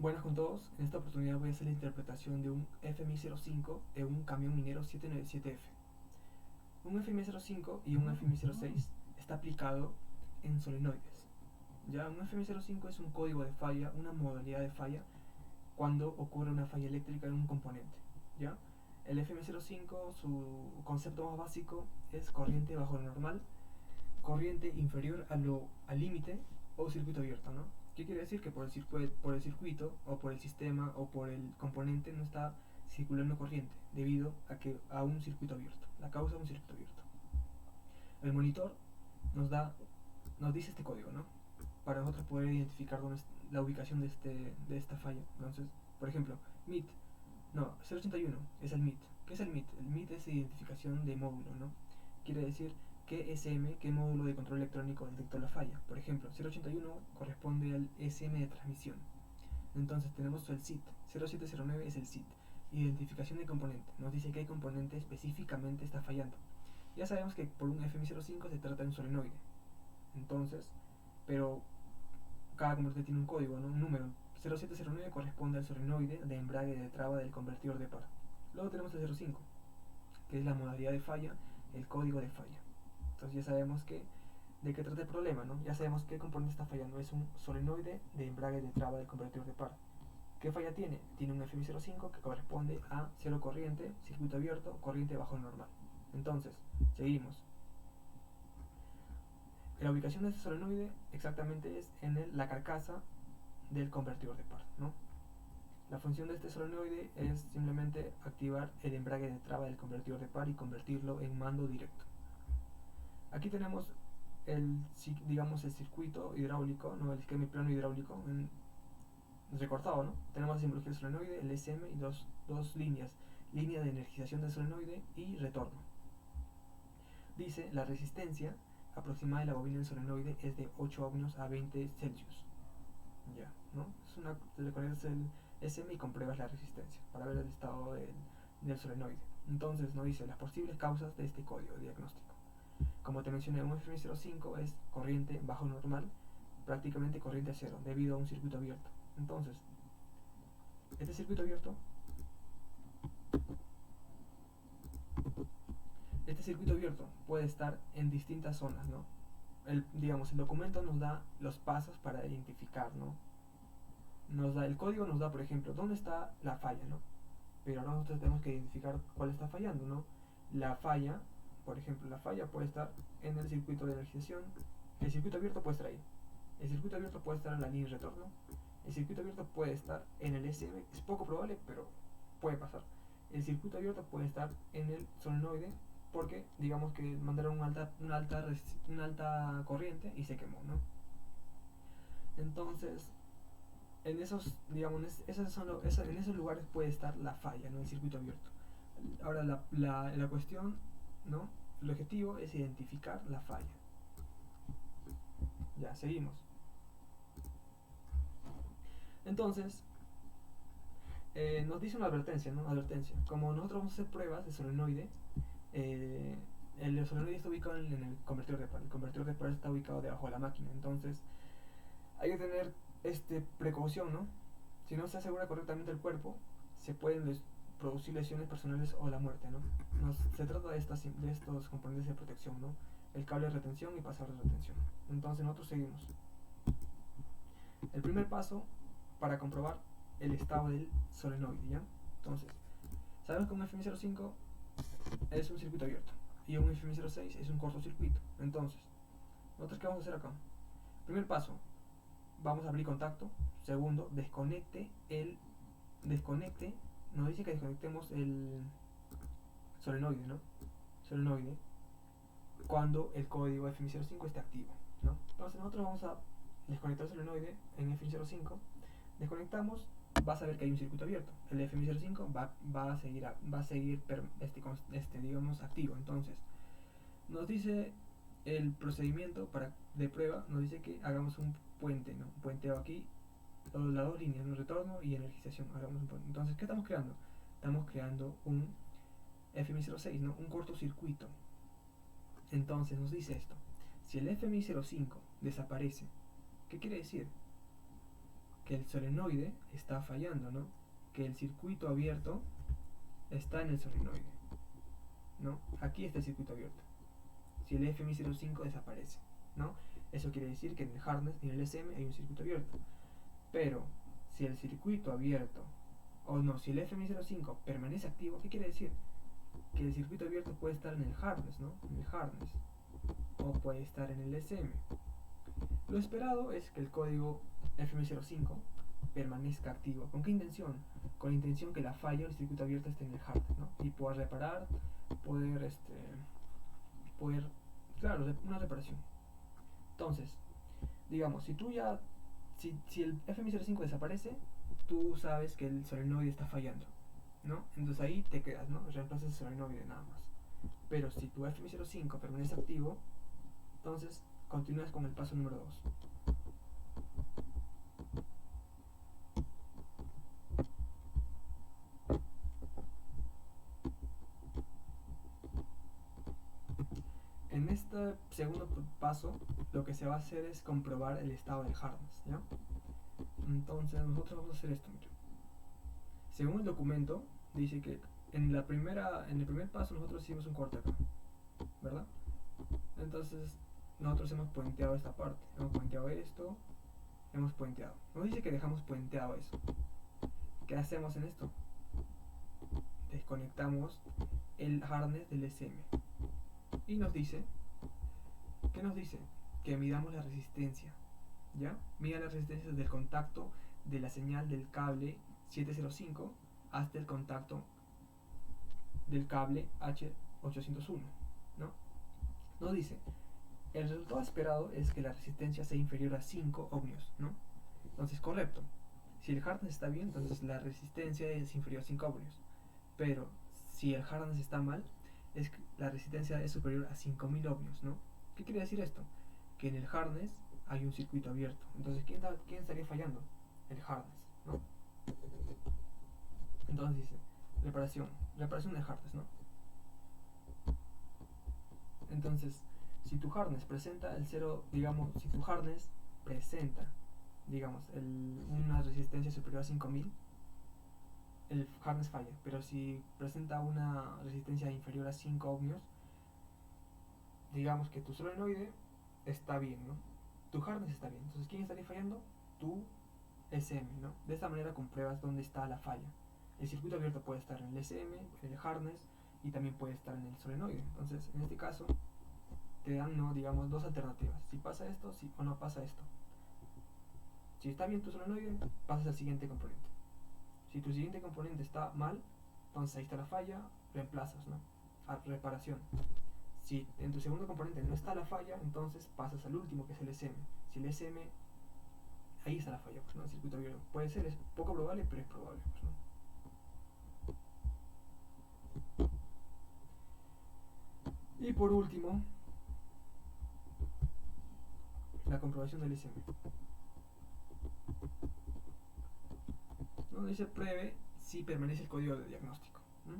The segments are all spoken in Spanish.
Buenas con todos, en esta oportunidad voy a hacer la interpretación de un FMI05 en un camión minero 797F. Un FMI05 y un FMI06 está aplicado en solenoides. Ya, un FMI05 es un código de falla, una modalidad de falla cuando ocurre una falla eléctrica en un componente. ¿Ya? El FMI05, su concepto más básico es corriente bajo lo normal, corriente inferior al límite o circuito abierto, ¿no? ¿Qué quiere decir? Que por el circuito o por el sistema o por el componente no está circulando corriente debido a un circuito abierto, la causa de un circuito abierto. El monitor nos da, nos dice este código, ¿no? Para nosotros poder identificar dónde la ubicación de esta falla. Entonces, por ejemplo, MIT, no, 081 es el MIT. ¿Qué es el MIT? El MIT es identificación de módulo, ¿no? Quiere decir qué SM, qué módulo de control electrónico detectó la falla. Por ejemplo, 081 corresponde al SM de transmisión. Entonces tenemos el SIT. 0709 es el SIT. Identificación de componente. Nos dice qué componente específicamente está fallando. Ya sabemos que por un FMI05 se trata de un solenoide. Entonces, pero cada componente tiene un código, ¿no? Un número. 0709 corresponde al solenoide de embrague de traba del convertidor de par. Luego tenemos el 05, que es la modalidad de falla, el código de falla. Entonces ya sabemos de qué trata el problema, ¿no? Ya sabemos qué componente está fallando. Es un solenoide de embrague de traba del convertidor de par. ¿Qué falla tiene? Tiene un FMI05 que corresponde a cero corriente, circuito abierto, corriente bajo normal. Entonces, seguimos. La ubicación de este solenoide exactamente es en la carcasa del convertidor de par, ¿no? La función de este solenoide es simplemente activar el embrague de traba del convertidor de par y convertirlo en mando directo. Aquí tenemos digamos el circuito hidráulico, ¿no? El esquema plano hidráulico recortado, ¿no? Tenemos la simbología del solenoide, el SM y dos líneas, línea de energización del solenoide y retorno. Dice la resistencia aproximada de la bobina del solenoide es de 8 ohmios a 20 Celsius. Ya, ¿no? Te reconectas el SM y compruebas la resistencia para ver el estado del solenoide. Entonces nos dice las posibles causas de este código de diagnóstico. Como te mencioné, un FM05 es corriente bajo normal, prácticamente corriente cero, debido a un circuito abierto. Entonces, este circuito abierto, este circuito abierto puede estar en distintas zonas, ¿no? Digamos, el documento nos da los pasos para identificar, ¿no? El código nos da, por ejemplo, dónde está la falla, ¿no? Pero ahora nosotros tenemos que identificar cuál está fallando, ¿no? La falla, por ejemplo, la falla puede estar en el circuito de energización, el circuito abierto puede estar ahí, el circuito abierto puede estar en la línea de retorno, el circuito abierto puede estar en el SM, es poco probable, pero puede pasar. El circuito abierto puede estar en el solenoide porque digamos que mandaron una alta corriente y se quemó, ¿no? Entonces, en esos, digamos, en esos lugares puede estar la falla, ¿no? El circuito abierto. Ahora, la cuestión, ¿no? El objetivo es identificar la falla. Ya, seguimos. Entonces, nos dice una advertencia, ¿no? Advertencia. Como nosotros vamos a hacer pruebas de solenoide, el solenoide está ubicado en el convertidor de par. El convertidor de par está ubicado debajo de la máquina. Entonces, hay que tener precaución, ¿no? Si no se asegura correctamente el cuerpo, se pueden producir lesiones personales o la muerte, ¿no? Se trata de estos componentes de protección, ¿no? El cable de retención y pasador de retención. Entonces nosotros seguimos. El primer paso para comprobar el estado del solenoide, ¿ya? Entonces, sabemos que un FM05 es un circuito abierto y un FM06 es un cortocircuito. Entonces, ¿nosotros qué vamos a hacer acá? Primer paso, vamos a abrir contacto. Segundo, desconecte, nos dice que desconectemos el solenoide, ¿no? Solenoide cuando el código FM05 esté activo, ¿no? Entonces nosotros vamos a desconectar el solenoide en FM05, desconectamos, vas a ver que hay un circuito abierto. El FM05 va a seguir digamos, activo. Entonces, nos dice el procedimiento de prueba, nos dice que hagamos un puente, ¿no? Un puenteo aquí, las dos líneas, ¿no? Retorno y energización. Hagamos un puente. Entonces, ¿qué estamos creando? Estamos creando un FMI06, ¿no? Un cortocircuito. Entonces nos dice esto. Si el FMI05 desaparece, ¿qué quiere decir? que el solenoide está fallando, ¿no? Que el circuito abierto está en el solenoide, ¿no? Aquí está el circuito abierto. Si el FMI05 desaparece, ¿no? Eso quiere decir que en el harness y en el SM hay un circuito abierto. Pero si el circuito abierto, o no, si el FMI05 permanece activo, ¿qué quiere decir? Que el circuito abierto puede estar en el harness, ¿no? En el harness. O puede estar en el SM. Lo esperado es que el código FMI05 permanezca activo. ¿Con qué intención? Con la intención que la falla del circuito abierto esté en el harness, ¿no? Y pueda reparar, poder, claro, una reparación. Entonces, digamos, si el FMI05 desaparece, tú sabes que el solenoide está fallando, ¿no? Entonces ahí te quedas, ¿no? Reemplazas el solenoide nada más. Pero si tu FMI05 permanece activo, entonces continúas con el paso número 2. En este segundo paso, lo que se va a hacer es comprobar el estado del harness, ¿ya? Entonces nosotros vamos a hacer esto, mira. Según el documento, dice que en el primer paso nosotros hicimos un corte acá, ¿verdad? Entonces nosotros hemos puenteado esta parte, hemos puenteado esto, hemos puenteado. Nos dice que dejamos puenteado eso. ¿Qué hacemos en esto? Desconectamos el harness del SM. Y nos dice, ¿qué nos dice? Que midamos la resistencia, ¿ya? Mida la resistencia desde el contacto de la señal del cable 705 hasta el contacto del cable H801, ¿no? Nos dice, el resultado esperado es que la resistencia sea inferior a 5 ohmios, ¿no? Entonces, correcto. Si el harness está bien, entonces la resistencia es inferior a 5 ohmios. Pero si el harness está mal, es que la resistencia es superior a 5000 ohmios, ¿no? ¿Qué quiere decir esto? Que en el harness hay un circuito abierto. Entonces, ¿quién estaría fallando? El harness, ¿no? Entonces dice, reparación del harness, ¿no? Entonces, si tu harness presenta el 0, digamos, si tu harness presenta, digamos, una resistencia superior a 5000, el harness falla. Pero si presenta una resistencia inferior a 5 ohmios, digamos que tu solenoide está bien, ¿no? Tu harness está bien. Entonces, ¿quién estaría fallando? Tu SM, ¿no? De esta manera compruebas dónde está la falla. El circuito abierto puede estar en el SM, en el harness, y también puede estar en el solenoide. Entonces, en este caso, te dan, ¿no? Digamos, dos alternativas. Si pasa esto, si o no pasa esto. Si está bien tu solenoide, pasas al siguiente componente. Si tu siguiente componente está mal, entonces ahí está la falla, reemplazas, ¿no? A reparación. Si en tu segundo componente no está la falla, entonces pasas al último, que es el SM. Si el SM, ahí está la falla, pues, ¿no? El circuito abierto. Puede ser, es poco probable, pero es probable, pues, ¿no? Y por último, la comprobación del SM. ¿No? Dice pruebe si permanece el código de diagnóstico, ¿no?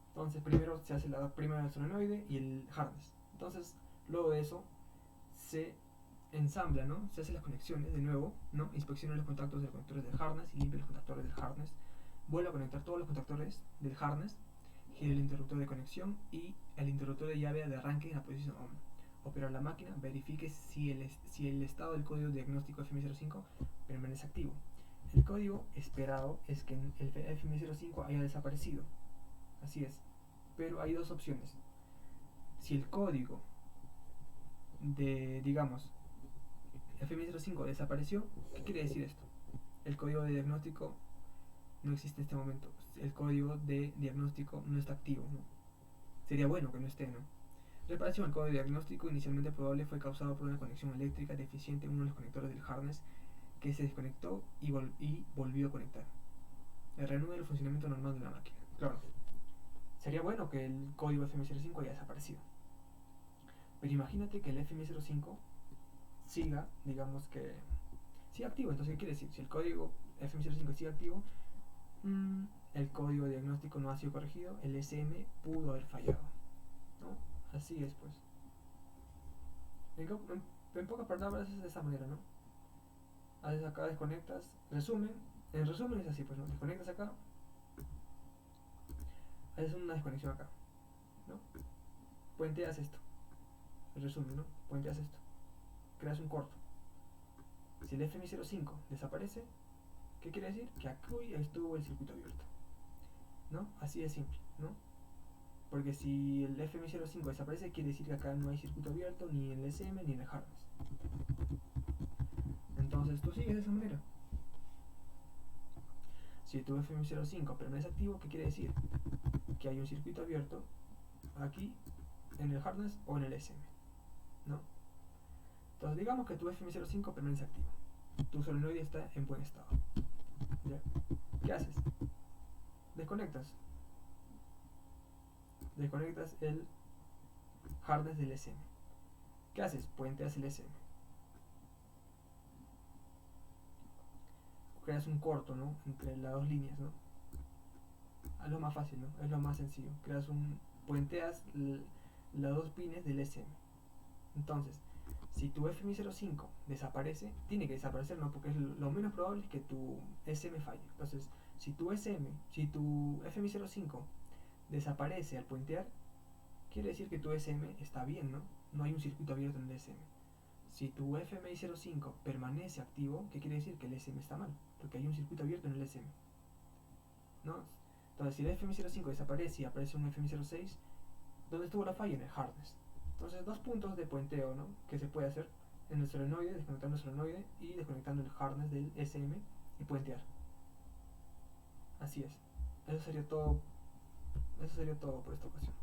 Entonces primero se hace la prima del solenoide y el harness. Entonces luego de eso se ensambla, ¿no? Se hacen las conexiones de nuevo, ¿no? Inspecciona los contactos de los conectores del harness y limpia los contactores del harness. Vuelve a conectar todos los contactores del harness, gira el interruptor de conexión y el interruptor de llave de arranque en la posición on. Opera la máquina, verifique si el estado del código diagnóstico FMI05 permanece activo. El código esperado es que el FMI05 haya desaparecido. Así es. Pero hay dos opciones. Si el código de, digamos, FMI05 desapareció, ¿qué quiere decir esto? El código de diagnóstico no existe en este momento. El código de diagnóstico no está activo, ¿no? Sería bueno que no esté, ¿no? Reparación. El código de diagnóstico inicialmente probable fue causado por una conexión eléctrica deficiente en uno de los conectores del harness que se desconectó y volvió a conectar. Reanuda el funcionamiento normal de la máquina. Claro, sería bueno que el código FMI05 haya desaparecido. Pero imagínate que el FMI05 siga, digamos que siga activo. Entonces, ¿qué quiere decir? Si el código FMI05 sigue activo, el código de diagnóstico no ha sido corregido, el SM pudo haber fallado, ¿no? Así es, pues. En pocas palabras es de esa manera, ¿no? haces acá, desconectas, resumen, en resumen es así, pues no, desconectas acá, haces una desconexión acá, ¿no? Puenteas esto, el resumen, ¿no? Puenteas esto, creas un corto. Si el FMI05 desaparece, ¿qué quiere decir? Que aquí estuvo el circuito abierto, ¿no? Así de simple, ¿no? Porque si el FMI05 desaparece, quiere decir que acá no hay circuito abierto, ni en el SM ni en el harness. Entonces tú sigues de esa manera. Si tu FMI05 permanece activo, ¿qué quiere decir? Que hay un circuito abierto aquí en el harness o en el SM, ¿no? Entonces digamos que tu FMI05 permanece activo. Tu solenoide está en buen estado. ¿Ya? ¿Qué haces? Desconectas. Desconectas el harness del SM. ¿Qué haces? Puenteas el SM. Creas un corto, ¿no? Entre las dos líneas, ¿no? Es lo más fácil, ¿no? Es lo más sencillo. Puenteas las dos pines del SM. Entonces, si tu FMI05 desaparece, tiene que desaparecer, ¿no? Porque lo menos probable es que tu SM falle. Entonces, si tu FMI05 desaparece al puentear, quiere decir que tu SM está bien, ¿no? No hay un circuito abierto en el SM. Si tu FMI05 permanece activo, ¿qué quiere decir? Que el SM está mal, porque hay un circuito abierto en el SM, ¿no? Entonces, si el FMI05 desaparece y aparece un FMI06, ¿dónde estuvo la falla? En el harness. Entonces, dos puntos de puenteo, ¿no? Que se puede hacer en el solenoide, desconectando el solenoide y desconectando el harness del SM y puentear. Así es. Eso sería todo por esta ocasión.